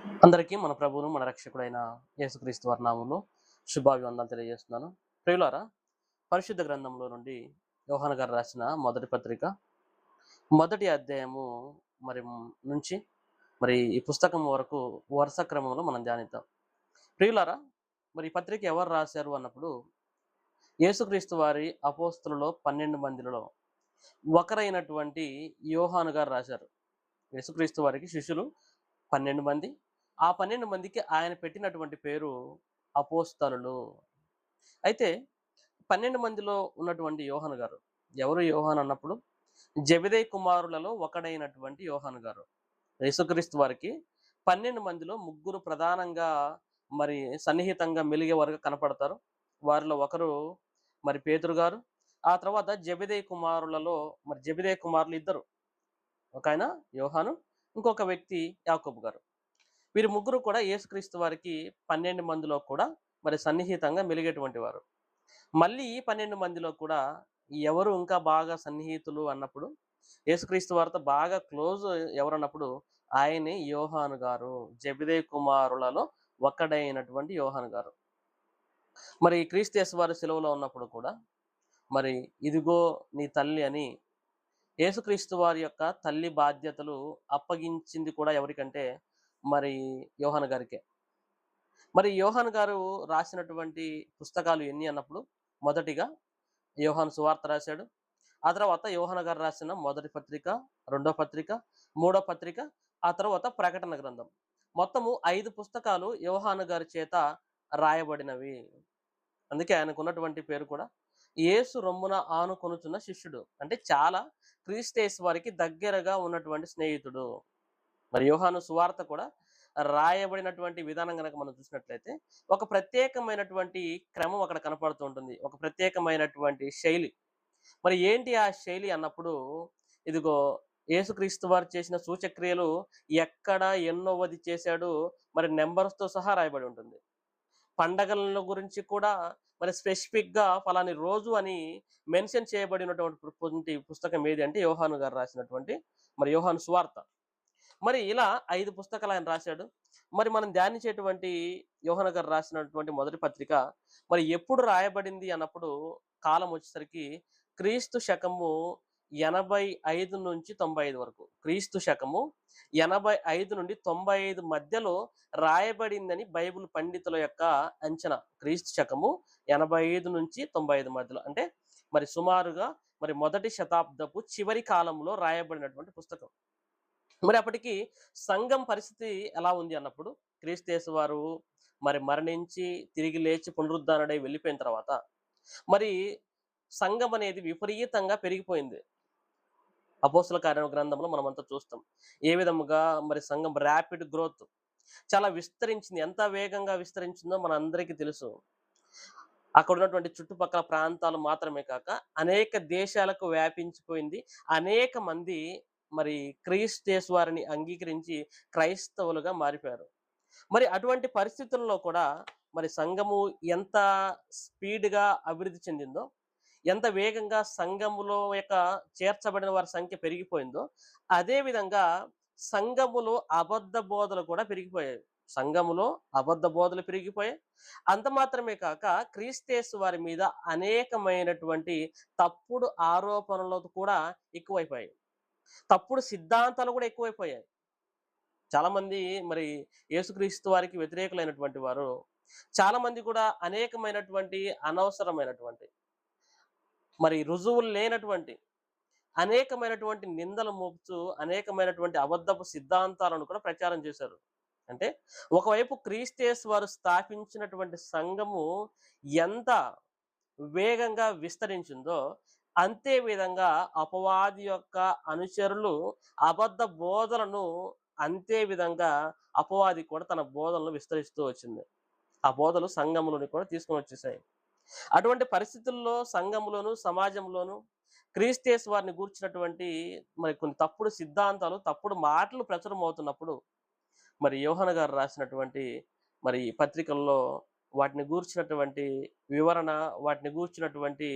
అందరికీ మన ప్రభువును, మన రక్షకుడైన యేసుక్రీస్తు వారి నామములో శుభాభివందనాలు తెలియజేస్తున్నాను. ప్రియులారా, పరిశుద్ధ గ్రంథంలో నుండి యోహాను గారు రాసిన మొదటి పత్రిక, మొదటి అధ్యాయము మరి నుంచి ఈ పుస్తకం వరకు వరుస క్రమంలో మనం ధ్యానిద్దాం. ప్రియులారా, మరి ఈ పత్రిక ఎవరు రాశారు అన్నప్పుడు యేసుక్రీస్తు వారి అపోస్తులలో 12 మందిలో ఒకరైనటువంటి యోహాను గారు రాశారు. యేసుక్రీస్తు వారికి శిష్యులు 12 మంది. ఆ 12 మందికి ఆయన పెట్టినటువంటి పేరు అపోస్తలులు. అయితే 12 మందిలో ఉన్నటువంటి యోహాను గారు. ఎవరు యోహాను అన్నప్పుడు జెబెదయి కుమారులలో ఒకడైనటువంటి యోహాను గారు. యేసుక్రీస్తు వారికి 12 మందిలో ముగ్గురు ప్రధానంగా సన్నిహితంగా మెలిగేవారుగా కనపడతారు. వారిలో ఒకరు పేతురు గారు. ఆ తర్వాత జెబెదయి కుమారులలో జెబెదయి కుమారులు ఇద్దరు. ఒకాయన యోహాను, ఇంకొక వ్యక్తి యాకోబు గారు. వీరు ముగ్గురు కూడా యేసుక్రీస్తు వారికి 12 మందిలో కూడా సన్నిహితంగా మెలిగేటువంటి వారు. మళ్ళీ ఈ 12 మందిలో కూడా ఎవరు ఇంకా బాగా సన్నిహితులు అన్నప్పుడు, యేసుక్రీస్తు వారితో బాగా క్లోజ్ ఎవరన్నప్పుడు ఆయనే యోహాను గారు. జెబెదయి కుమారులలో ఒకడైనటువంటి యోహాను గారు. క్రీస్తు యేసు వారు సిలువలో ఉన్నప్పుడు కూడా మరి ఇదిగో నీ తల్లి అని యేసుక్రీస్తు వారి యొక్క తల్లి బాధ్యతలు అప్పగించింది కూడా ఎవరికంటే మరి యోహాను గారికే. యోహాను గారు రాసినటువంటి పుస్తకాలు ఎన్ని అన్నప్పుడు, మొదటిగా యోహాను సువార్త రాశాడు. ఆ తర్వాత యోహాను గారు రాసిన మొదటి పత్రిక, రెండో పత్రిక, మూడో పత్రిక, ఆ తర్వాత ప్రకటన గ్రంథం. మొత్తము 5 పుస్తకాలు యోహాను గారి చేత రాయబడినవి. అందుకే ఆయనకున్నటువంటి పేరు కూడా యేసు రొమ్మున ఆనుకొనుచున్న శిష్యుడు. అంటే చాలా క్రీస్తు వారికి దగ్గరగా ఉన్నటువంటి స్నేహితుడు. యోహాను సువార్త కూడా రాయబడినటువంటి విధానం గనక మనం చూసినట్లయితే ఒక ప్రత్యేకమైనటువంటి క్రమం అక్కడ కనపడుతూ ఉంటుంది. ఒక ప్రత్యేకమైనటువంటి శైలి. ఏంటి ఆ శైలి అన్నప్పుడు, ఇదిగో యేసుక్రీస్తు వారు చేసిన సూచక్రియలు ఎక్కడ ఎన్నోవది చేశాడు నంబర్స్‌తో సహా రాయబడి ఉంటుంది. పండగల గురించి కూడా స్పెసిఫిక్‌గా ఫలాని రోజు అని మెన్షన్ చేయబడినటువంటి పుస్తకం ఏది అంటే యోహాను గారు రాసినటువంటి యోహాను సువార్త. ఇలా 5 పుస్తకాలు ఆయన రాశాడు. మనం ధ్యానించేటువంటి యోహాను గారు రాసినటువంటి మొదటి పత్రిక ఎప్పుడు రాయబడింది అన్నప్పుడు కాలం వచ్చేసరికి క్రీస్తు శకము 85 నుంచి 95 వరకు. క్రీస్తు శకము 85 నుండి 95 మధ్యలో రాయబడిందని బైబిల్ పండితుల యొక్క అంచనా. క్రీస్తు శకము 85 నుంచి 95 మధ్యలో. అంటే సుమారుగా మొదటి శతాబ్దపు చివరి కాలంలో రాయబడినటువంటి పుస్తకం. అప్పటికి సంఘం పరిస్థితి ఎలా ఉంది అన్నప్పుడు, క్రీస్తు యేసు వారు మరణించి తిరిగి లేచి పునరుద్ధానుడై వెళ్ళిపోయిన తర్వాత మరి సంఘం అనేది విపరీతంగా పెరిగిపోయింది. అపోస్తల కార్యాల గ్రంథంలో మనమంతా చూస్తాం. ఏ విధముగా సంఘం ర్యాపిడ్ గ్రోత్ చాలా విస్తరించింది. ఎంత వేగంగా విస్తరించిందో మనందరికీ తెలుసు. అక్కడ ఉన్నటువంటి చుట్టుపక్కల ప్రాంతాలు మాత్రమే కాక అనేక దేశాలకు వ్యాపించిపోయింది. అనేక మంది క్రీస్తు యేసు వారిని అంగీకరించి క్రైస్తవులుగా మారిపోయారు. అటువంటి పరిస్థితుల్లో కూడా సంఘము ఎంత స్పీడ్‌గా అభివృద్ధి చెందిందో, ఎంత వేగంగా సంఘములో యొక్క చేర్చబడిన వారి సంఖ్య పెరిగిపోయిందో, అదే విధంగా సంఘములో అబద్ధ బోధలు కూడా పెరిగిపోయాయి. సంఘములో అబద్ధ బోధలు పెరిగిపోయాయి. అంత మాత్రమే కాక క్రీస్తు యేసు వారి మీద అనేకమైనటువంటి తప్పుడు ఆరోపణలు కూడా ఎక్కువైపోయాయి. తప్పుడు సిద్ధాంతాలు కూడా ఎక్కువైపోయాయి. చాలామంది యేసుక్రీస్తు వారికి వ్యతిరేకులైనటువంటి వారు, చాలామంది కూడా అనేకమైనటువంటి అనవసరమైనటువంటి రుజువులు లేనటువంటి అనేకమైనటువంటి నిందలు మోపుతూ అనేకమైనటువంటి అబద్ధపు సిద్ధాంతాలను కూడా ప్రచారం చేశారు. అంటే ఒకవైపు క్రీస్తు యేసు వారు స్థాపించినటువంటి సంఘము ఎంత వేగంగా విస్తరించిందో, అంతే విధంగా అపవాది యొక్క అనుచరులు అబద్ధ బోధలను అంతే విధంగా అపవాది కూడా తన బోధనలు విస్తరిస్తూ వచ్చింది. ఆ బోధలు సంఘములోని కూడా తీసుకొని వచ్చేసాయి. అటువంటి పరిస్థితుల్లో సంఘములోను, సమాజంలోను క్రీస్తు యేసు వారిని గూర్చినటువంటి కొన్ని తప్పుడు సిద్ధాంతాలు, తప్పుడు మాటలు ప్రచురం అవుతున్నప్పుడు యోహాను గారు రాసినటువంటి పత్రికల్లో వాటిని గూర్చినటువంటి వివరణ, వాటిని గూర్చినటువంటి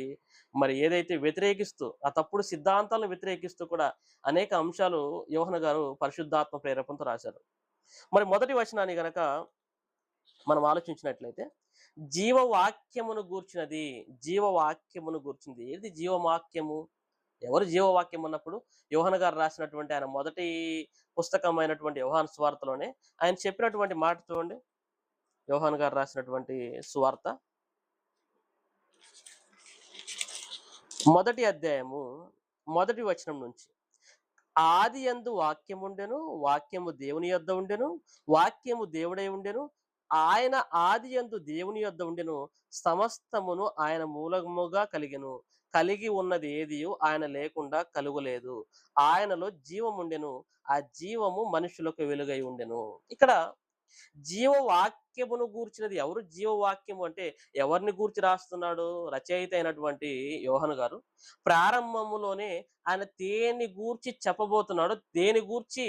ఏదైతే వ్యతిరేకిస్తూ, ఆ తప్పుడు సిద్ధాంతాలను వ్యతిరేకిస్తూ కూడా అనేక అంశాలు యోహాను గారు పరిశుద్ధాత్మ ప్రేరేపణతో రాశారు. మరి మొదటి వచనాన్ని గనక మనం ఆలోచించినట్లయితే జీవవాక్యమును గూర్చినది, జీవవాక్యమును గూర్చింది. ఏది జీవవాక్యము? ఎవరు జీవవాక్యం అన్నప్పుడు యోహాను గారు రాసినటువంటి ఆయన మొదటి పుస్తకమైనటువంటి యోహాను సువార్తలోనే ఆయన చెప్పినటువంటి మాట చూడండి. యోహాను గారు రాసినటువంటి సువార్త మొదటి అధ్యాయము మొదటి వచనం నుంచి, ఆది యందు వాక్యముండెను, వాక్యము దేవుని యొద్ద ఉండెను, వాక్యము దేవుడై ఉండెను, ఆయన ఆది యందు దేవుని యొద్ద ఉండెను, సమస్తమును ఆయన మూలముగా కలిగెను, కలిగి ఉన్నది ఏదియు ఆయన లేకుండా కలుగలేదు, ఆయనలో జీవముండెను, ఆ జీవము మనుషులకు వెలుగై ఉండెను. ఇక్కడ జీవవాక్యమును గూర్చినది ఎవరు? జీవవాక్యము అంటే ఎవరిని గూర్చి రాస్తున్నాడు? రచయిత అయినటువంటి యోహాను గారు ప్రారంభములోనే ఆయన దేన్ని గూర్చి చెప్పబోతున్నాడో, దేని గూర్చి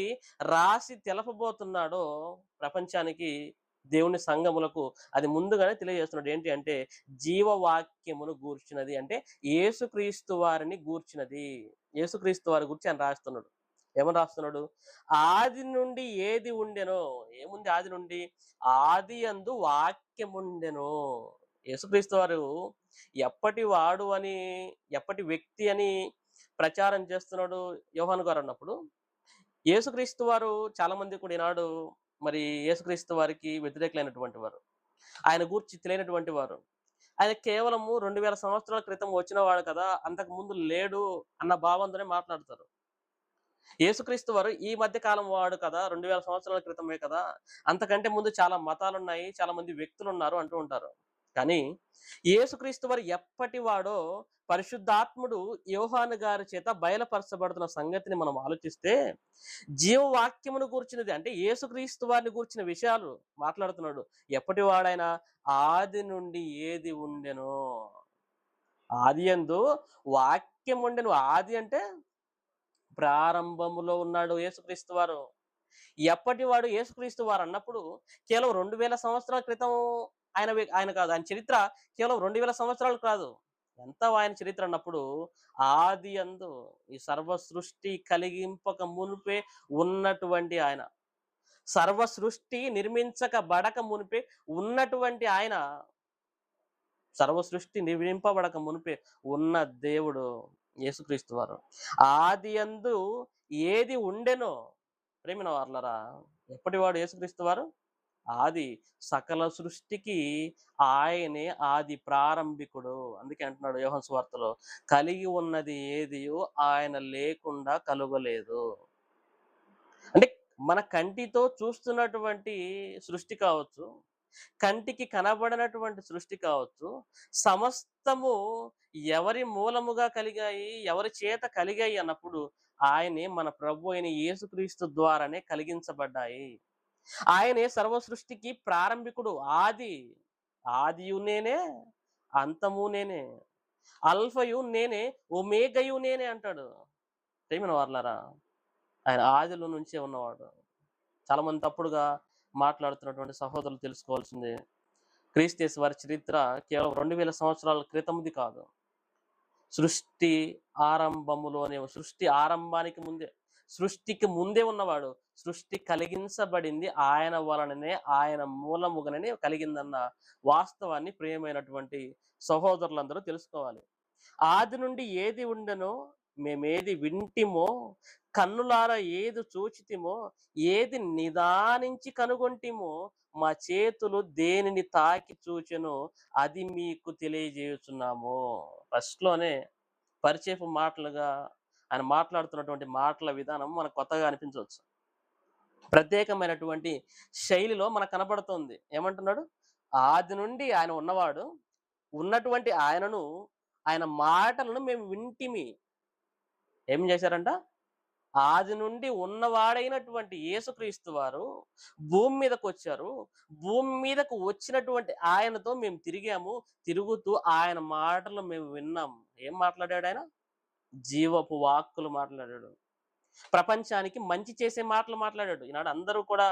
రాసి తెలపబోతున్నాడో ప్రపంచానికి, దేవుని సంఘములకు అది ముందుగానే తెలియజేస్తున్నాడు. ఏంటి అంటే జీవవాక్యమును గూర్చినది అంటే యేసుక్రీస్తు వారిని గూర్చినది. యేసుక్రీస్తు వారి గురించి ఆయన రాస్తున్నాడు. ఏమని రాస్తున్నాడు? ఆది నుండి ఏది ఉండెనో, ఏముంది ఆది నుండి? ఆది యందు వాక్యముండెను. యేసుక్రీస్తు వారు ఎప్పటి వాడు అని, ఎప్పటి వ్యక్తి అని ప్రచారం చేస్తున్నాడు యోహాను గారు అన్నప్పుడు, యేసుక్రీస్తు వారు చాలా మంది కూడా ఈనాడు మరి యేసుక్రీస్తు వారికి వ్యతిరేకులైనటువంటి వారు, ఆయన గూర్చి తెలియనటువంటి వారు, ఆయన కేవలము 2000 సంవత్సరాల క్రితం వచ్చిన వాడు కదా, అంతకు ముందు లేడు అన్న భావంతోనే మాట్లాడతారు. యేసుక్రీస్తు వారు ఈ మధ్య కాలం వాడు కదా, 2000 సంవత్సరాల క్రితమే కదా, అంతకంటే ముందు చాలా మతాలున్నాయి, చాలా మంది వ్యక్తులున్నారు అంటూ ఉంటారు. కానీ యేసుక్రీస్తు వారు ఎప్పటి వాడో పరిశుద్ధాత్ముడు యోహాను గారి చేత బయలుపరచబడుతున్న సంగతిని మనం ఆలోచిస్తే, జీవవాక్యమును గూర్చినది అంటే యేసుక్రీస్తు వారిని గూర్చిన విషయాలు మాట్లాడుతున్నాడు. ఎప్పటి వాడైనా ఆది నుండి ఏది ఉండెనో, ఆది యందు వాక్యం ఉండెను. ఆది అంటే ప్రారంభములో ఉన్నాడు యేసుక్రీస్తు వారు. ఎప్పటి వాడు యేసుక్రీస్తు వారు అన్నప్పుడు కేవలం 2000 సంవత్సరాల క్రితం ఆయన కాదు. ఆయన చరిత్ర కేవలం 2000 సంవత్సరాలు కాదు. ఎంత ఆయన చరిత్ర అన్నప్పుడు ఆది యందు ఈ సర్వ సృష్టి కలిగింపక మునుపే ఉన్నటువంటి ఆయన. సర్వ సృష్టి నిర్మించకబడక మునిపే ఉన్నటువంటి ఆయన. సర్వ సృష్టి నిర్మింపబడక మునిపే ఉన్న దేవుడు యేసుక్రీస్తు వారు. ఆది యందు ఏది ఉండెనో, ప్రేమైన వారలారా, ఎప్పటివాడు యేసుక్రీస్తు వారు? ఆది. సకల సృష్టికి ఆయనే ఆది ప్రారంభికుడు. అందుకే అంటున్నాడు యోహాను సువార్తలో, కలిగి ఉన్నది ఏదియో ఆయన లేకుండా కలుగలేదు. అంటే మన కంటితో చూస్తున్నటువంటి సృష్టి కావచ్చు, కంటికి కనబడనటువంటి సృష్టి కావచ్చు, సమస్తము ఎవరి మూలముగా కలిగాయి, ఎవరి చేత కలిగాయి అన్నప్పుడు ఆయనే మన ప్రభు అయిన యేసుక్రీస్తు ద్వారానే కలిగించబడ్డాయి. ఆయనే సర్వ సృష్టికి ప్రారంభికుడు. ఆది. ఆదియు నేనే, అంతము నేనే, అల్ఫయు నేనే, ఒమేగయు నేనే అంటాడు. ప్రియమైన వారలారా, ఆయన ఆదిలో నుంచే ఉన్నవాడు. చాలా మంది తప్పుడుగా మాట్లాడుతున్నటువంటి సహోదరులు తెలుసుకోవాల్సింది, క్రీస్తు వారి చరిత్ర కేవలం 2000 సంవత్సరాల క్రితంది కాదు. సృష్టి ఆరంభములోనే, సృష్టి ఆరంభానికి ముందే, సృష్టికి ముందే ఉన్నవాడు. సృష్టి కలిగించబడింది ఆయన వలననే, ఆయన మూలముగానే కలిగిందన్న వాస్తవాన్ని ప్రియమైనటువంటి సహోదరులందరూ తెలుసుకోవాలి. ఆది నుండి ఏది ఉండెనో, మేమేది వింటిమో, కన్నులారా ఏది చూచితిమో, ఏది నిదానించి కనుగొంటిమో, మా చేతులు దేనిని తాకి చూచెనో అది మీకు తెలియజేయుచున్నాము. ఫస్ట్‌లోనే పరిచయపు మాటలుగా ఆయన మాట్లాడుతున్నటువంటి మాటల విధానం మనకు కొత్తగా అనిపించవచ్చు. ప్రత్యేకమైనటువంటి శైలిలో మనకు కనపడుతుంది. ఏమంటున్నాడు? ఆది నుండి ఆయన ఉన్నవాడు. ఉన్నటువంటి ఆయనను, ఆయన మాటలను మేము వింటిమి. ఏం చేశారంట? ఆది నుండి ఉన్నవాడైనటువంటి యేసుక్రీస్తు వారు భూమి మీదకొచ్చారు. భూమి మీదకు వచ్చినటువంటి ఆయనతో మేము తిరిగాము. తిరుగుతూ ఆయన మాటలు మేము విన్నాం. ఏం మాట్లాడాడు ఆయన? జీవపు వాక్కులు మాట్లాడాడు. ప్రపంచానికి మంచి చేసే మాటలు మాట్లాడాడు. ఈనాడు అందరూ కూడా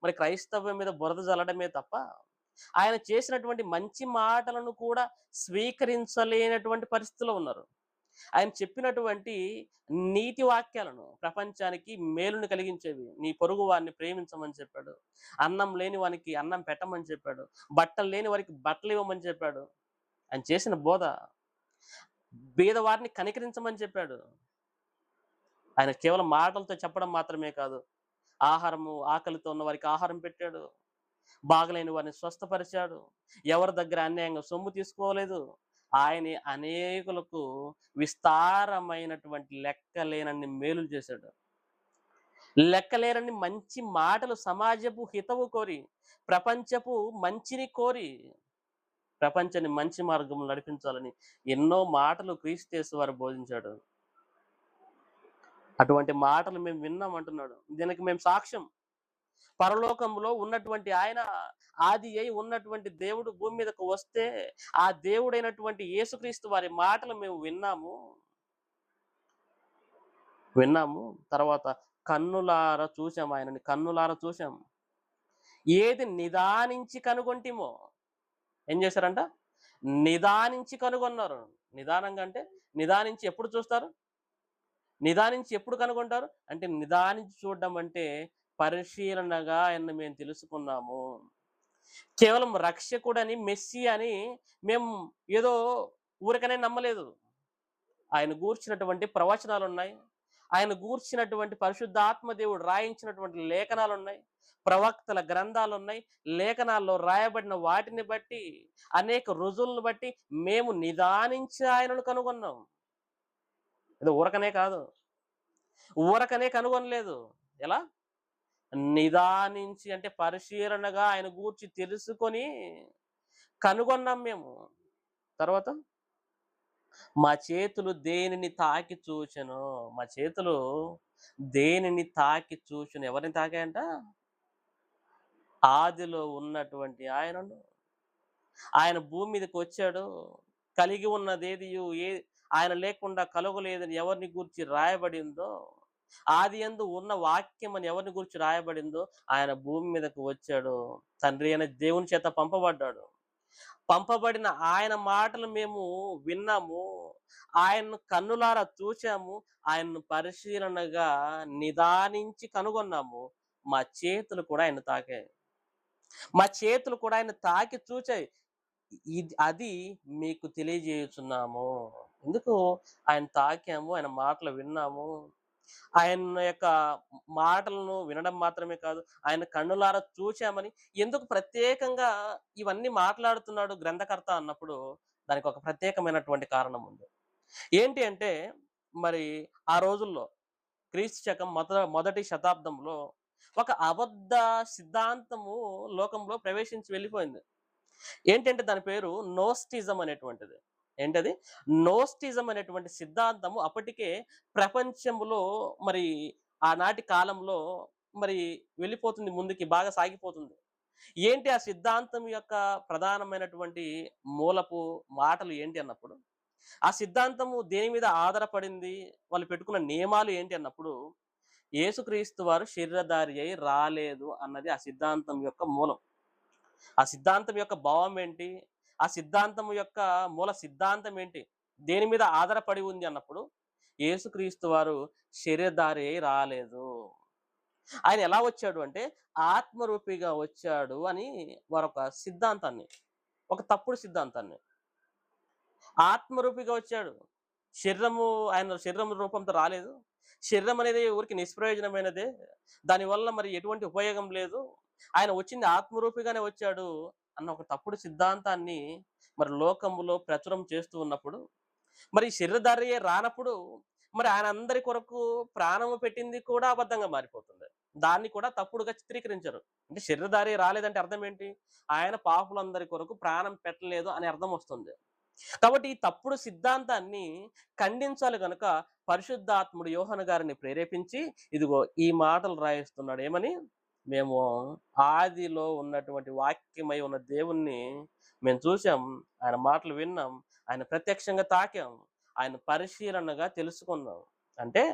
మరి క్రైస్తవ్యం మీద బురద జల్లడమే తప్ప, ఆయన చేసినటువంటి మంచి మాటలను కూడా స్వీకరించలేనటువంటి పరిస్థితిలో ఉన్నారు. ఆయన చెప్పినటువంటి నీతి వాక్యాలను, ప్రపంచానికి మేలుని కలిగించేవి. నీ పొరుగు వారిని ప్రేమించమని చెప్పాడు. అన్నం లేని వానికి అన్నం పెట్టమని చెప్పాడు. బట్టలు లేని వారికి బట్టలు ఇవ్వమని చెప్పాడు. ఆయన చేసిన బోధ, బీదవారిని కనికరించమని చెప్పాడు. ఆయన కేవలం మాటలతో చెప్పడం మాత్రమే కాదు, ఆకలితో ఉన్న వారికి ఆహారం పెట్టాడు. బాగలేని వారిని స్వస్థపరిచాడు. ఎవరి దగ్గర అన్యాయంగా సొమ్ము తీసుకోలేదు. ఆయన అనేకులకు విస్తారమైనటువంటి లెక్కలేనన్ని మేలులు చేశాడు. లెక్కలేనన్ని మంచి మాటలు, సమాజపు హితవు కోరి, ప్రపంచపు మంచిని కోరి, ప్రపంచాన్ని మంచి మార్గంలో నడిపించాలని ఎన్నో మాటలు క్రీస్తు వారు బోధించాడు. అటువంటి మాటలు మేము విన్నామంటున్నాడు. దీనికి మేము సాక్ష్యం. పరలోకంలో ఉన్నటువంటి ఆయన, ఆది అయి ఉన్నటువంటి దేవుడు భూమి మీదకు వస్తే, ఆ దేవుడైనటువంటి యేసుక్రీస్తు వారి మాటలు మేము విన్నాము. తర్వాత కన్నులారా చూసాం, ఆయనని కన్నులారా చూసాం. ఏది నిదానించి కనుగొంటిమో, ఏం చేశారంట? నిదానించి కనుగొన్నారు. నిదానంగా అంటే నిదానించి ఎప్పుడు చూస్తారు? నిదానించి ఎప్పుడు కనుగొంటారు? అంటే నిదానించి చూడడం అంటే పరిశీలనగా ఆయన్ని మేము తెలుసుకున్నాము. కేవలం రక్షకుడని, మెస్సీ అని మేము ఏదో ఊరికనే నమ్మలేదు. ఆయన గూర్చినటువంటి ప్రవచనాలున్నాయి. ఆయన గూర్చినటువంటి పరిశుద్ధాత్మ దేవుడు రాయించినటువంటి లేఖనాలున్నాయి. ప్రవక్తల గ్రంథాలున్నాయి. లేఖనాల్లో రాయబడిన వాటిని బట్టి, అనేక రుజువులను బట్టి మేము నిదానించి ఆయనను కనుగొన్నాం. ఏదో ఊరకనే కాదు. ఊరకనే కనుగొనలేదు. ఎలా? నిదానించి, అంటే పరిశీలనగా ఆయన గూర్చి తెలుసుకొని కనుగొన్నాం మేము. తర్వాత మా చేతులు దేనిని తాకి చూచెనో, మా చేతులు దేనిని తాకి చూచెను. ఎవరిని తాకాయంట? ఆదిలో ఉన్నటువంటి ఆయనను. ఆయన భూమి మీదకి వచ్చాడు. కలిగి ఉన్నదేదియు ఆయన లేకుండా కలుగలేదని ఎవరిని గూర్చి రాయబడిందో, ఆదియందు ఉన్న వాక్యం అని ఎవరిని గూర్చి రాయబడిందో, ఆయన భూమి మీదకు వచ్చాడు. తండ్రి అయిన దేవుని చేత పంపబడ్డాడు. పంపబడిన ఆయన మాటలు మేము విన్నాము. ఆయన్ను కన్నులారా చూచాము. ఆయన్ను పరిశీలనగా నిదానించి కనుగొన్నాము. మా చేతులు కూడా ఆయన తాకాయి. మా చేతులు కూడా ఆయన తాకి చూచాయి. అది మీకు తెలియజేయుచున్నాము. ఎందుకు? ఆయన తాకాము, ఆయన మాటలు విన్నాము. ఆయన యొక్క మాటలను వినడం మాత్రమే కాదు, ఆయన కన్నులారా చూచామని ఎందుకు ప్రత్యేకంగా ఇవన్నీ మాట్లాడుతున్నాడు గ్రంథకర్త అన్నప్పుడు, దానికి ఒక ప్రత్యేకమైనటువంటి కారణం ఉంది. ఏంటి అంటే, మరి ఆ రోజుల్లో క్రీస్తు శకం మొదటి శతాబ్దంలో ఒక అబద్ధ సిద్ధాంతము లోకంలో ప్రవేశించి వెళ్ళిపోయింది. ఏంటంటే దాని పేరు నోస్టిజం అనేటువంటిది. ఏంటది? నోస్టిజం అనేటువంటి సిద్ధాంతము అప్పటికే ప్రపంచంలో మరి ఆనాటి కాలంలో మరి వెళ్ళిపోతుంది, ముందుకి బాగా సాగిపోతుంది. ఏంటి ఆ సిద్ధాంతం యొక్క ప్రధానమైనటువంటి మూలపు మాటలు ఏంటి అన్నప్పుడు, ఆ సిద్ధాంతము దేని మీద ఆధారపడింది, వాళ్ళు పెట్టుకున్న నియమాలు ఏంటి అన్నప్పుడు, యేసుక్రీస్తు వారు శరీరధారి అయి రాలేదు అన్నది ఆ సిద్ధాంతం యొక్క మూలం. ఆ సిద్ధాంతం యొక్క భావం ఏంటి? ఆ సిద్ధాంతం యొక్క మూల సిద్ధాంతం ఏంటి? దేని మీద ఆధారపడి ఉంది అన్నప్పుడు, యేసుక్రీస్తు వారు శరీరధారి అయి రాలేదు. ఆయన ఎలా వచ్చాడు అంటే, ఆత్మరూపిగా వచ్చాడు అని వారొక సిద్ధాంతాన్ని, ఒక తప్పుడు సిద్ధాంతాన్ని, ఆత్మరూపిగా వచ్చాడు. ఆయన శరీరం రూపంతో రాలేదు. శరీరం అనేది ఊరికి నిష్ప్రయోజనమైనదే. దానివల్ల మరి ఎటువంటి ఉపయోగం లేదు. ఆయన వచ్చింది ఆత్మరూపిగానే వచ్చాడు అన్న ఒక తప్పుడు సిద్ధాంతాన్ని మరి లోకములో ప్రచురం చేస్తూ ఉన్నప్పుడు, మరి శరీరధారియే రానప్పుడు, మరి ఆయన అందరి కొరకు ప్రాణము పెట్టింది కూడా అబద్ధంగా మారిపోతుంది. దాన్ని కూడా తప్పుడుగా చిత్రీకరించారు. అంటే శరీరధారి రాలేదంటే అర్థం ఏంటి? ఆయన పాపులందరి కొరకు ప్రాణం పెట్టలేదు అని అర్థం వస్తుంది. కాబట్టి ఈ తప్పుడు సిద్ధాంతాన్ని ఖండించాలి గనుక పరిశుద్ధాత్ముడు యోహాను గారిని ప్రేరేపించి, ఇదిగో ఈ మాటలు రాయిస్తున్నాడు. ఏమని? మేము ఆదిలో ఉన్నటువంటి వాక్యమై ఉన్న దేవుణ్ణి మేము చూసాం. ఆయన మాటలు విన్నాం. ఆయన ప్రత్యక్షంగా తాకాం. ఆయన పరిశీలనగా తెలుసుకున్నాం. అంటే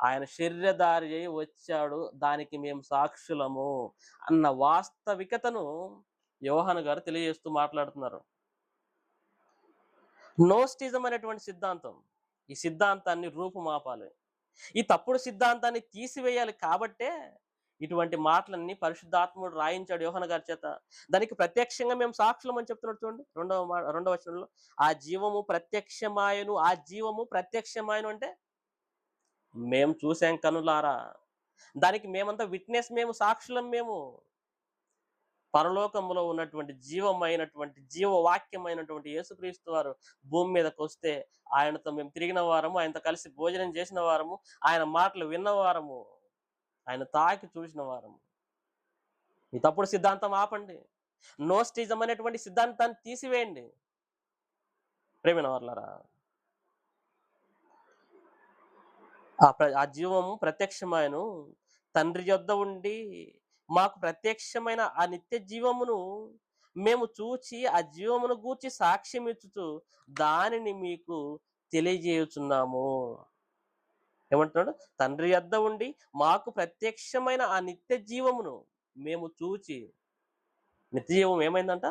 ఆయన శరీరధారి అయి వచ్చాడు, దానికి మేము సాక్షులము అన్న వాస్తవికతను యోహాను గారు తెలియజేస్తూ మాట్లాడుతున్నారు. నోస్టిజం అనేటువంటి సిద్ధాంతం, ఈ సిద్ధాంతాన్ని రూపుమాపాలి. ఈ తప్పుడు సిద్ధాంతాన్ని తీసివేయాలి కాబట్టే ఇటువంటి మాటలన్నీ పరిశుద్ధాత్ముడు రాయించాడు యోహాను గారి చేత. దానికి ప్రత్యక్షంగా మేము సాక్షులమని చెప్తున్నాడు చూడండి. రెండవ వచనంలో ఆ జీవము ప్రత్యక్షమాయెను. ఆ జీవము ప్రత్యక్షమాయెను అంటే మేము చూసాం కనులారా. దానికి మేమంతా విట్‌నెస్, మేము సాక్షులం మేము. పరలోకములో ఉన్నటువంటి జీవమైనటువంటి జీవవాక్యమైనటువంటి యేసుక్రీస్తు వారు భూమి మీదకొస్తే ఆయనతో మేము తిరిగిన వారము, ఆయనతో కలిసి భోజనం చేసిన వారము, ఆయన మాటలు విన్నవారము, ఆయన తాకి చూసిన వారము. ఈ తప్పుడు సిద్ధాంతం ఆపండి. నోస్టిజం అనేటువంటి సిద్ధాంతాన్ని తీసివేయండి. ప్రేమైన వారలారా, ఆ జీవము ప్రత్యక్షమాయెను. తండ్రి యొద్ద ఉండి మాకు ప్రత్యక్షమైన ఆ నిత్య జీవమును మేము చూచి ఆ జీవమును గూర్చి సాక్ష్యమిచ్చుచు దానిని మీకు తెలియజేయుచున్నాము. ఏమంటున్నాడు? తండ్రి యొద్ద ఉండి మాకు ప్రత్యక్షమైన ఆ నిత్య జీవమును మేము చూచి, నిత్య జీవం ఏమైందంట?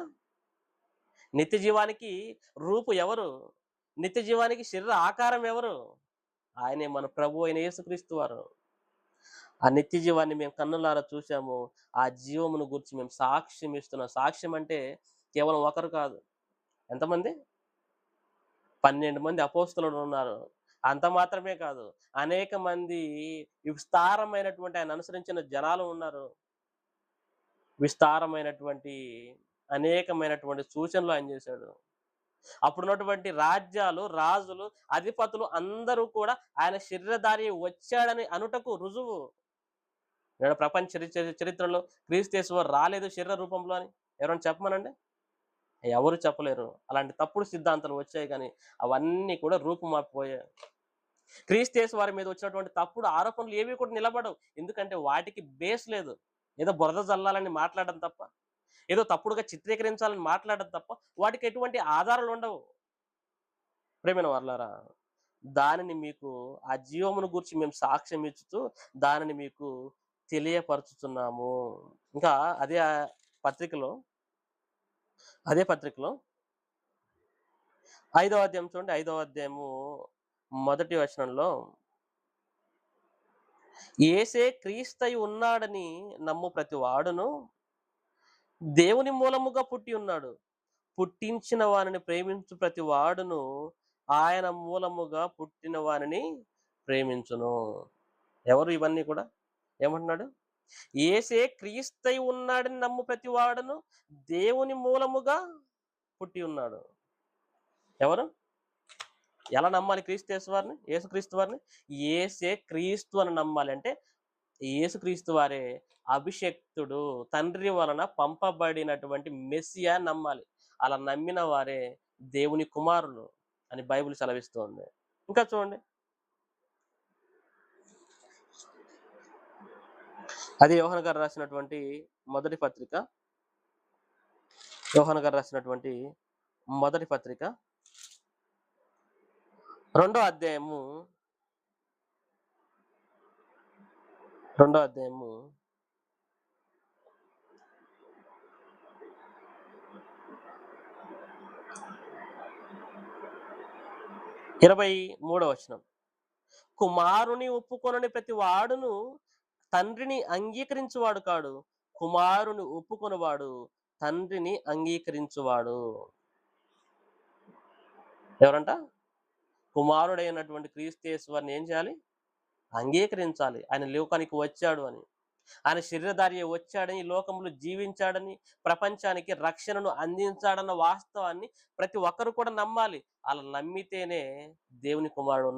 నిత్య జీవానికి రూపు ఎవరు? నిత్య జీవానికి శరీర ఆకారం ఎవరు? ఆయనే మన ప్రభు అయిన యేసుక్రీస్తు వారు. ఆ నిత్య జీవాన్ని మేము కన్నులారా చూసాము. ఆ జీవమును గూర్చి మేము సాక్ష్యం ఇస్తున్నాం. సాక్ష్యం అంటే కేవలం ఒకరు కాదు. ఎంతమంది? 12 మంది అపోస్తలులు ఉన్నారు. అంత మాత్రమే కాదు. అనేక మంది విస్తారమైనటువంటి ఆయన అనుసరించిన జనాలు ఉన్నారు. విస్తారమైనటువంటి అనేకమైనటువంటి సూచనలు ఆయన చేశాడు. అప్పుడున్నటువంటి రాజ్యాలు, రాజులు, అధిపతులు అందరూ కూడా ఆయన శరీరధారి వచ్చాడని అనుటకు రుజువు. నేడు ప్రపంచ చరిత్రలో క్రీస్తు యేసు వారు రాలేదు శరీర రూపంలో అని ఎవరైనా చెప్పమనండి? ఎవరు చెప్పలేరు. అలాంటి తప్పుడు సిద్ధాంతాలు వచ్చాయి కానీ అవన్నీ కూడా రూపుమాపిపోయాయి. క్రీస్తు యేసు వారి మీద వచ్చినటువంటి తప్పుడు ఆరోపణలు ఏవి కూడా నిలబడవు. ఎందుకంటే వాటికి బేస్ లేదు. ఏదో బురద జల్లాలని మాట్లాడడం తప్ప, ఏదో తప్పుడుగా చిత్రీకరించాలని మాట్లాడడం తప్ప వాటికి ఎటువంటి ఆధారాలు ఉండవు. ప్రియమైన వారలారా, దానిని మీకు ఆ జీవమును గూర్చి మేము సాక్ష్యం ఇచ్చుతూ దానిని మీకు తెలియపరుచుతున్నాము. ఇంకా అదే పత్రికలో అదే పత్రికలో 5వ అధ్యాయం చూడండి. 5వ అధ్యాయము మొదటి వచనంలో యేసే క్రీస్తయి ఉన్నాడని నమ్ము ప్రతి వాడును దేవుని మూలముగా పుట్టి ఉన్నాడు. పుట్టించిన వానిని ప్రేమించు ప్రతి వాడును ఆయన మూలముగా పుట్టిన వానిని ప్రేమించును. ఎవరు ఇవన్నీ కూడా? ఏమంటున్నాడు? యేసే క్రీస్తయి ఉన్నాడని నమ్ము ప్రతి వాడును దేవుని మూలముగా పుట్టి ఉన్నాడు. ఎవరు? ఎలా నమ్మాలి క్రీస్తు వారిని? యేసుక్రీస్తు వారిని? యేసే క్రీస్తు అని నమ్మాలి. అంటే యేసుక్రీస్తు వారే అభిషిక్తుడు, తండ్రి వలన పంపబడినటువంటి మెస్సియా నమ్మాలి. అలా నమ్మిన వారే దేవుని కుమారులు అని బైబిల్ సెలవిస్తోంది. ఇంకా చూడండి, అది యోహాను గారు రాసినటువంటి మొదటి పత్రిక. యోహాను గారు రాసినటువంటి మొదటి పత్రిక 2వ అధ్యాయము 23వ వచనం. కుమారుని ఒప్పుకొనని ప్రతి వాడును తండ్రిని అంగీకరించువాడు కాడు. కుమారుని ఒప్పుకొనివాడు తండ్రిని అంగీకరించువాడు. ఎవరంట? కుమారుడైనటువంటి క్రీస్తు యేసు వారిని ఏం చేయాలి? అంగీకరించాలి. ఆయన లోకానికి వచ్చాడు అని, ఆయన శరీరధారి వచ్చాడని, ఈ లోకంలో జీవించాడని, ప్రపంచానికి రక్షణను అందించాడన్న వాస్తవాన్ని ప్రతి ఒక్కరు కూడా నమ్మాలి. అలా నమ్మితేనే దేవుని కుమారుడు.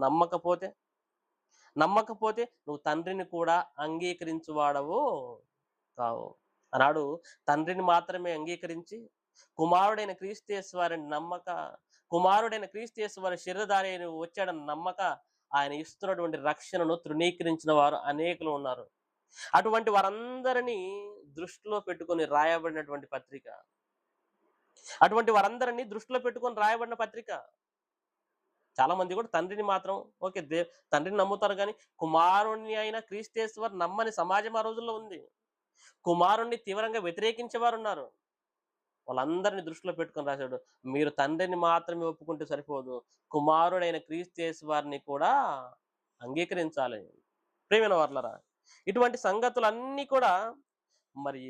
నమ్మకపోతే నువ్వు తండ్రిని కూడా అంగీకరించువాడవు కావు. ఆనాడు తండ్రిని మాత్రమే అంగీకరించి కుమారుడైన క్రీస్తు యేసు వారిని నమ్మక, కుమారుడైన క్రీస్తు యేసు వారి శరీరధారి అయిన వచ్చాడని నమ్మక ఆయన ఇస్తున్నటువంటి రక్షణను తృణీకరించిన వారు అనేకులు ఉన్నారు. అటువంటి వారందరినీ దృష్టిలో పెట్టుకొని రాయబడినటువంటి పత్రిక. అటువంటి వారందరినీ దృష్టిలో పెట్టుకొని రాయబడిన పత్రిక. చాలా మంది కూడా తండ్రిని మాత్రం ఓకే తండ్రిని నమ్ముతారు కానీ కుమారుణ్ణి అయిన క్రీస్తు యేసు వారు నమ్మని సమాజం ఆ రోజుల్లో ఉంది. కుమారుణ్ణి తీవ్రంగా వ్యతిరేకించే వారు ఉన్నారు. వాళ్ళందరిని దృష్టిలో పెట్టుకొని రాశాడు. మీరు తండ్రిని మాత్రమే ఒప్పుకుంటే సరిపోదు, కుమారుడైన క్రీస్తు యేసు వారిని కూడా అంగీకరించాలి. ప్రియమైన వారలారా, ఇటువంటి సంగతులన్నీ కూడా మరి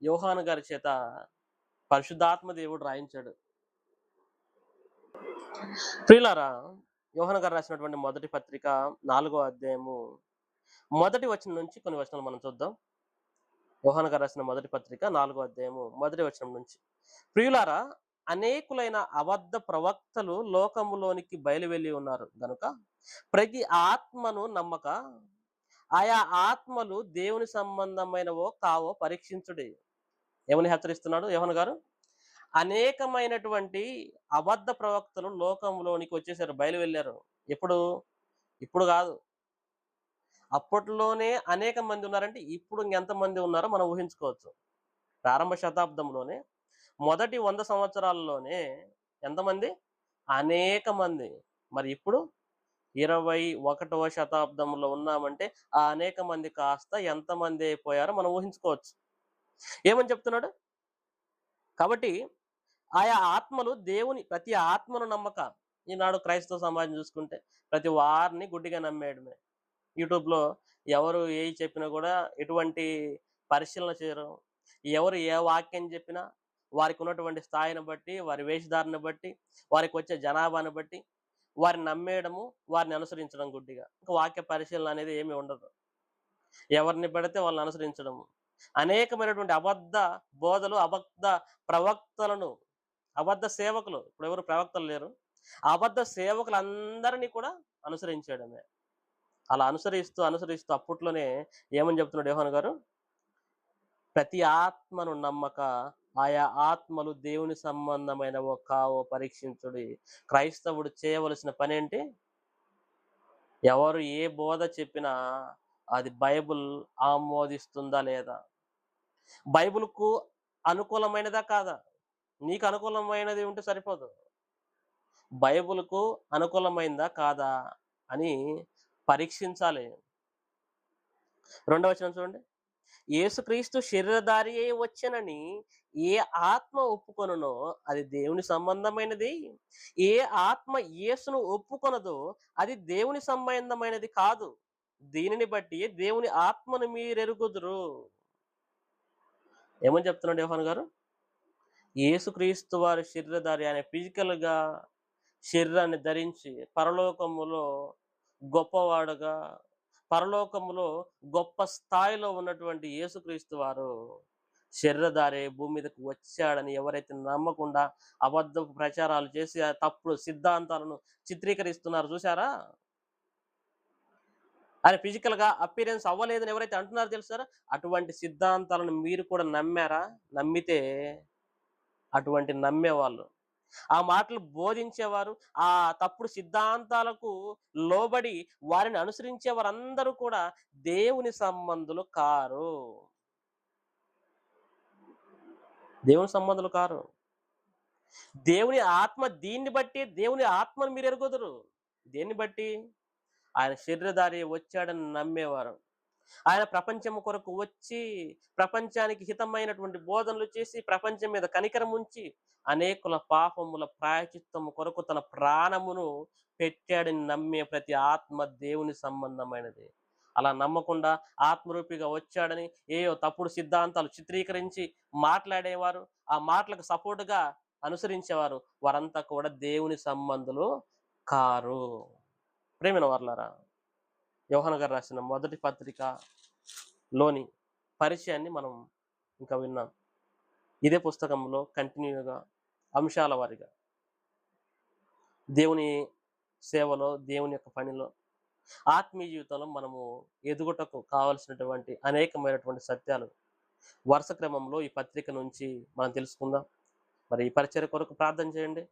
యోహాను గారి చేత పరిశుద్ధాత్మ దేవుడు రాయించాడు. ప్రియులారా, యోహాను గారు రాసినటువంటి మొదటి పత్రిక 4వ అధ్యాయము మొదటి వచనం నుంచి కొన్ని వచనాలు మనం చూద్దాం. యోహాను గారు రాసిన మొదటి పత్రిక 4వ అధ్యాయము మొదటి వచనం నుంచి. ప్రియులారా, అనేకులైన అబద్ధ ప్రవక్తలు లోకములోనికి బయలువెళ్ళి ఉన్నారు గనుక ప్రతి ఆత్మను నమ్మక ఆయా ఆత్మలు దేవుని సంబంధమైనవో కావో పరీక్షించుడి. ఏమని హెచ్చరిస్తున్నాడు యోహాను గారు? అనేకమైనటువంటి అబద్ధ ప్రవక్తలు లోకంలోనికి వచ్చేసారు, బయలు వెళ్ళారు. ఎప్పుడు? ఇప్పుడు కాదు, అప్పట్లోనే అనేక మంది ఉన్నారంటే ఇప్పుడు ఇంకెంతమంది ఉన్నారో మనం ఊహించుకోవచ్చు. ప్రారంభ శతాబ్దంలోనే మొదటి 100 సంవత్సరాల్లోనే ఎంతమంది? అనేక మంది. మరి ఇప్పుడు 21వ శతాబ్దంలో ఉన్నామంటే ఆ అనేక మంది కాస్త ఎంతమంది అయిపోయారో మనం ఊహించుకోవచ్చు. ఏమని చెప్తున్నాడు? కాబట్టి ఆయా ఆత్మలు ప్రతి ఆత్మను నమ్మక. ఈనాడు క్రైస్తవ సమాజం చూసుకుంటే ప్రతి వారిని గుడ్డిగా నమ్మేయడమే. యూట్యూబ్‌లో ఎవరు ఏయి చెప్పినా కూడా ఎటువంటి పరిశీలన చేయరు. ఎవరు ఏ వాక్యం చెప్పినా వారికి ఉన్నటువంటి స్థాయిని బట్టి, వారి వేషధారణ బట్టి, వారికొచ్చే జనాభాను బట్టి వారిని నమ్మేయడము, వారిని అనుసరించడం గుడ్డిగా. ఇంకా వాక్య పరిశీలన అనేది ఏమీ ఉండదు. ఎవరిని పడితే వాళ్ళని అనుసరించడము. అనేకమైనటువంటి అబద్ధ బోధలు, అబద్ధ ప్రవక్తలను, అబద్ధ సేవకులు, ఇప్పుడెవరు ప్రవక్తలు లేరు, అబద్ధ సేవకులందరినీ కూడా అనుసరించేయడమే. అలా అనుసరిస్తూ అప్పట్లోనే ఏమని చెప్తున్నాడు యోహాను గారు? ప్రతి ఆత్మను నమ్మక ఆయా ఆత్మలు దేవుని సంబంధమైనవో కావో పరీక్షించుడి. క్రైస్తవుడు చేయవలసిన పనేంటి? ఎవరు ఏ బోధ చెప్పినా అది బైబిల్ ఆమోదిస్తుందా లేదా? బైబిల్‌కు అనుకూలమైనదా కాదా? నీకు అనుకూలమైనది ఉంటే సరిపోదు. బైబిల్‌కు అనుకూలమైందా కాదా అని పరీక్షించాలి. రెండవ వచనం చూడండి. యేసుక్రీస్తు శరీరధారి అయి వచ్చెనని ఏ ఆత్మ ఒప్పుకొనునో అది దేవుని సంబంధమైనది. ఏ ఆత్మ యేసును ఒప్పుకొనదో అది దేవుని సంబంధమైనది కాదు. దీనిని బట్టి దేవుని ఆత్మను మీరెరుగుదురు. ఏమని చెప్తున్నాడు యోహాను గారు? యేసుక్రీస్తు వారి శరీరధారి, ఆయన ఫిజికల్‌గా శరీరాన్ని ధరించి పరలోకములో గొప్పవాడుగా, పరలోకములో గొప్ప స్థాయిలో ఉన్నటువంటి యేసుక్రీస్తు వారు శరీరధారి భూమి మీదకి వచ్చాడని ఎవరైతే నమ్మకుండా అబద్ధపు ప్రచారాలు చేసి ఆ తప్పుడు సిద్ధాంతాలను చిత్రీకరిస్తున్నారు చూసారా? ఆయన ఫిజికల్‌గా అపియరెన్స్ అవ్వలేదని ఎవరైతే అంటున్నారో తెలుసారా? అటువంటి సిద్ధాంతాలను మీరు కూడా నమ్మారా? నమ్మితే అటువంటి నమ్మేవాళ్ళు, ఆ మాటలు బోధించేవారు, ఆ తప్పుడు సిద్ధాంతాలకు లోబడి వారిని అనుసరించే వారందరూ కూడా దేవుని సంబంధులు కారు. దేవుని సంబంధులు కారు. దేవుని ఆత్మ దీన్ని బట్టి దేవుని ఆత్మను మీరు ఎరుగొదురు. దేన్ని బట్టి? ఆయన శరీరధారి వచ్చాడని నమ్మేవారు. ఆయన ప్రపంచం కొరకు వచ్చి ప్రపంచానికి హితమైనటువంటి బోధనలు చేసి ప్రపంచం మీద కనికరం ఉంచి అనేకుల పాపముల ప్రాయచిత్తము కొరకు తన ప్రాణమును పెట్టాడని నమ్మే ప్రతి ఆత్మ దేవుని సంబంధమైనది. అలా నమ్మకుండా ఆత్మరూపిగా వచ్చాడని ఏయో తప్పుడు సిద్ధాంతాలు చిత్రీకరించి మాట్లాడేవారు, ఆ మాటలకు సపోర్టుగా అనుసరించేవారు, వారంతా కూడా దేవుని సంబంధులు కారు. ప్రేమైన వారలారా, యోహాను గారు రాసిన మొదటి పత్రికలోని పరిచయాన్ని మనం ఇంకా విన్నాం. ఇదే పుస్తకంలో కంటిన్యూగా అంశాల వారీగా దేవుని సేవలో, దేవుని యొక్క పనిలో, ఆత్మీయ జీవితంలో మనము ఎదుగుటకు కావలసినటువంటి అనేకమైనటువంటి సత్యాలు వరుస క్రమంలో ఈ పత్రిక నుంచి మనం తెలుసుకుందాం. మరి ఈ పరిచర్య కొరకు ప్రార్థన చేయండి.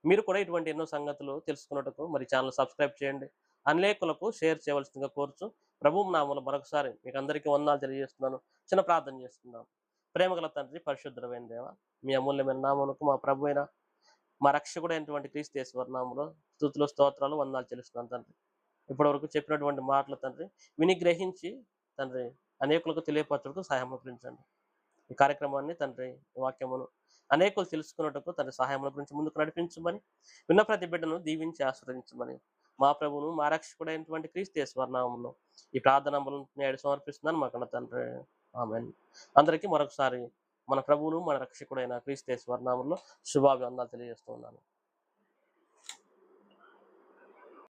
మీరు కూడా ఇటువంటి ఎన్నో సంగతులు తెలుసుకున్నట్టుకు మరి ఛానల్ సబ్స్క్రైబ్ చేయండి. అనేకులకు షేర్ చేయవలసిందిగా కోరుచు ప్రభువు నామములో మరొకసారి మీకు అందరికీ వందనాలు తెలియజేస్తున్నాను. చిన్న ప్రార్థన చేసుకుందాం. ప్రేమగల తండ్రి, పరిశుద్ధమైన దేవ, మీ అమూల్యమైన నామమునకు మా ప్రభువైన మా రక్షకుడైనటువంటి క్రీస్తు యేసు వారి నామములో స్తుతులు, స్తోత్రాలు, వందనాలు చెల్లిస్తున్నాను తండ్రి. ఇప్పటివరకు చెప్పినటువంటి మాటలు తండ్రి విని గ్రహించి తండ్రి అనేకులకు తెలియపరచుటకు సహాయం అనుగ్రహించండి. ఈ కార్యక్రమాన్ని తండ్రి వాక్యమును అనేకులు తెలుసుకున్నట్టుకు తన సహాయముల గురించి ముందుకు నడిపించమని, విన్న ప్రతి బిడ్డను దీవించి ఆశీర్వదించమని, మా ప్రభువును మా రక్షకుడైనటువంటి క్రీస్తు యేసు నామములో ఈ ప్రార్థనలను నేడు సమర్పిస్తున్నాను మా కన్న తండ్రి. ఆమేన్. అందరికీ మరొకసారి మన ప్రభువును మన రక్షకుడైన క్రీస్తు యేసు నామములో శుభాభివందనాలు తెలియజేస్తూ ఉన్నాను.